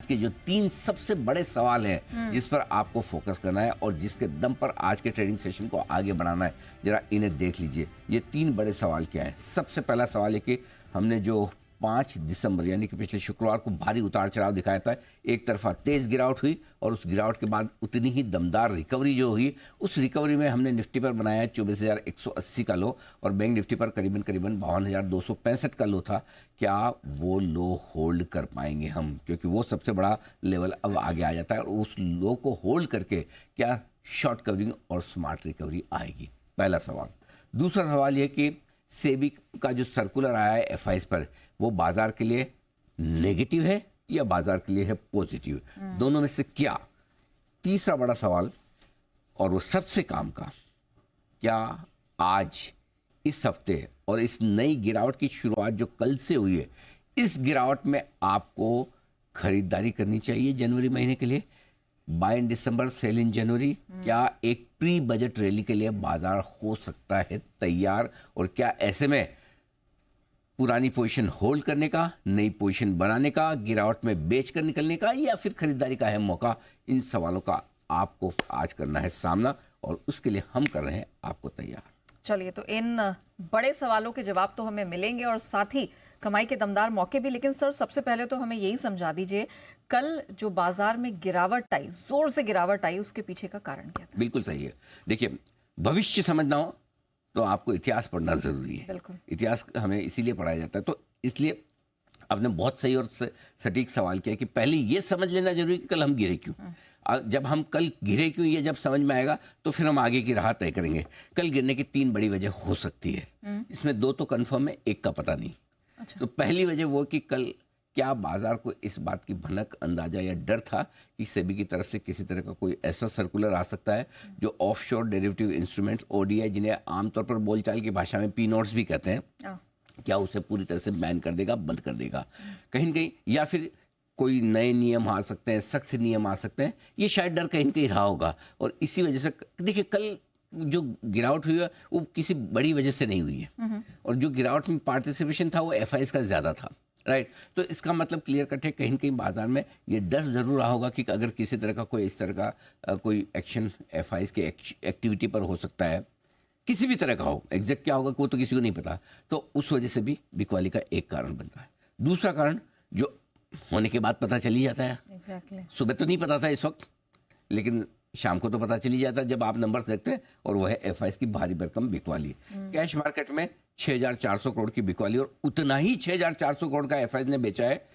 के जो 3 सबसे बड़े सवाल हैं जिस पर आपको फोकस करना है और जिसके दम पर आज के ट्रेडिंग सेशन को आगे बढ़ाना है, जरा इन्हें देख लीजिए। ये 3 बड़े सवाल क्या है? सबसे पहला सवाल है कि हमने जो 5 दिसंबर यानी कि पिछले शुक्रवार को भारी उतार चढ़ाव दिखाया था, एक तरफा तेज गिरावट हुई और उस गिरावट के बाद उतनी ही दमदार रिकवरी जो हुई, उस रिकवरी में हमने निफ्टी पर बनाया 24,180 का लो और बैंक निफ्टी पर करीबन 52,265 का लो था। क्या वो लो होल्ड कर पाएंगे हम? क्योंकि वो सबसे बड़ा लेवल अब आगे आ जाता है और उस लो को होल्ड करके क्या शॉर्ट कवरिंग और स्मार्ट रिकवरी आएगी? पहला सवाल। दूसरा सवाल यह कि सेबी का जो सर्कुलर आया है एफआईज पर, वो बाजार के लिए नेगेटिव है या बाजार के लिए है पॉजिटिव? दोनों में से क्या? तीसरा बड़ा सवाल और वो सबसे काम का, क्या आज इस हफ्ते और इस नई गिरावट की शुरुआत जो कल से हुई है, इस गिरावट में आपको खरीदारी करनी चाहिए जनवरी महीने के लिए? बाय इन दिसंबर सेल इन जनवरी। क्या एक प्री बजट रैली के लिए बाजार हो सकता है तैयार? और क्या ऐसे में पुरानी पोजीशन होल्ड करने का, नई पोजीशन बनाने का, गिरावट में बेच कर निकलने का, या फिर खरीदारी का है मौका? इन सवालों का आपको आज करना है सामना और उसके लिए हम कर रहे हैं आपको तैयार। चलिए, तो इन बड़े सवालों के जवाब तो हमें मिलेंगे और साथ ही कमाई के दमदार मौके भी। लेकिन सर, सबसे पहले तो हमें यही समझा दीजिए, कल जो बाजार में गिरावट आई, जोर से गिरावट आई, उसके पीछे का कारण क्या था? बिल्कुल सही है। देखिए, भविष्य समझना हो तो आपको इतिहास पढ़ना जरूरी है। बिल्कुल। इतिहास हमें इसीलिए पढ़ाया जाता है। तो इसलिए आपने बहुत सही और सटीक सवाल किया कि पहले ये समझ लेना जरूरी कि कल हम गिरे क्यों। जब हम कल गिरे क्यों ये जब समझ में आएगा तो फिर हम आगे की राह तय करेंगे। कल गिरने की 3 बड़ी वजह हो सकती है, इसमें 2 तो कंफर्म है, एक का पता नहीं। अच्छा। तो पहली वजह वो कि कल क्या बाजार को इस बात की भनक, अंदाजा या डर था कि सेबी की तरफ से किसी तरह का कोई ऐसा सर्कुलर आ सकता है जो ऑफशोर डेरिवेटिव इंस्ट्रूमेंट्स ओडीआई, जिन्हें आमतौर पर बोलचाल की भाषा में पी नोट्स भी कहते हैं, क्या उसे पूरी तरह से बैन कर देगा, बंद कर देगा कहीं न कहीं, या फिर कोई नए नियम आ सकते हैं, सख्त नियम आ सकते हैं। ये शायद डर कहीं न कहीं रहा होगा और इसी वजह से देखिए कल जो गिरावट हुई है वो किसी बड़ी वजह से नहीं हुई है और जो गिरावट में पार्टिसिपेशन था वो एफआईज का ज़्यादा था, राइट। तो इसका मतलब क्लियर कट है, कहीं न कहीं बाजार में ये डर जरूर रहा होगा कि अगर किसी तरह का कोई इस तरह का कोई एक्शन एफआईज के एक्टिविटी पर हो सकता है, किसी भी तरह का हो, एग्जैक्ट क्या होगा वो तो किसी को नहीं पता, तो उस वजह से भी बिकवाली का एक कारण बनता है। दूसरा कारण जो होने के बाद पता चली जाता है, सुबह तो नहीं पता था इस वक्त, लेकिन शाम को तो पता चली जाता है जब आप नंबर्स देखते हैं, और वह है एफआईज की भारी भरकम बिकवाली। कैश मार्केट में 6,400 करोड़ की बिकवाली और उतना ही 6,400 करोड़ का एफआईज ने बेचा है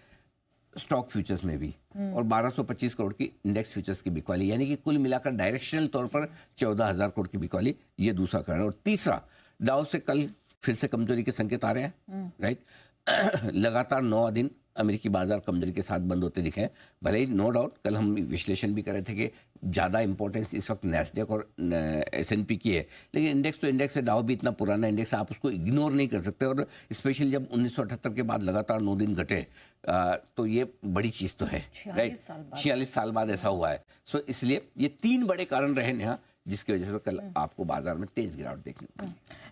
स्टॉक फ्यूचर्स में भी, और 1,225 करोड़ की इंडेक्स फ्यूचर्स की बिकवाली, यानी कि कुल मिलाकर डायरेक्शनल तौर पर 14,000 करोड़ की बिकवाली। ये दूसरा कारण। और तीसरा, डाउ से कल फिर से कमजोरी के संकेत आ रहे हैं, राइट। लगातार 9 दिन अमेरिकी बाजार कमजोरी के साथ बंद होते दिखे। भले ही नो डाउट कल हम विश्लेषण भी कर रहे थे कि ज़्यादा इंपॉर्टेंस इस वक्त नैस्डैक और S&P की है, लेकिन इंडेक्स तो इंडेक्स है, डाउ भी इतना पुराना इंडेक्स है, आप उसको इग्नोर नहीं कर सकते। और स्पेशली जब 1978 के बाद लगातार 9 दिन घटे तो ये बड़ी चीज़ तो है, राइट। 46 साल बाद ऐसा हुआ है। सो इसलिए ये 3 बड़े कारण रहे नेहा, जिसकी वजह से कल आपको बाजार में तेज गिरावट देखने को मिली।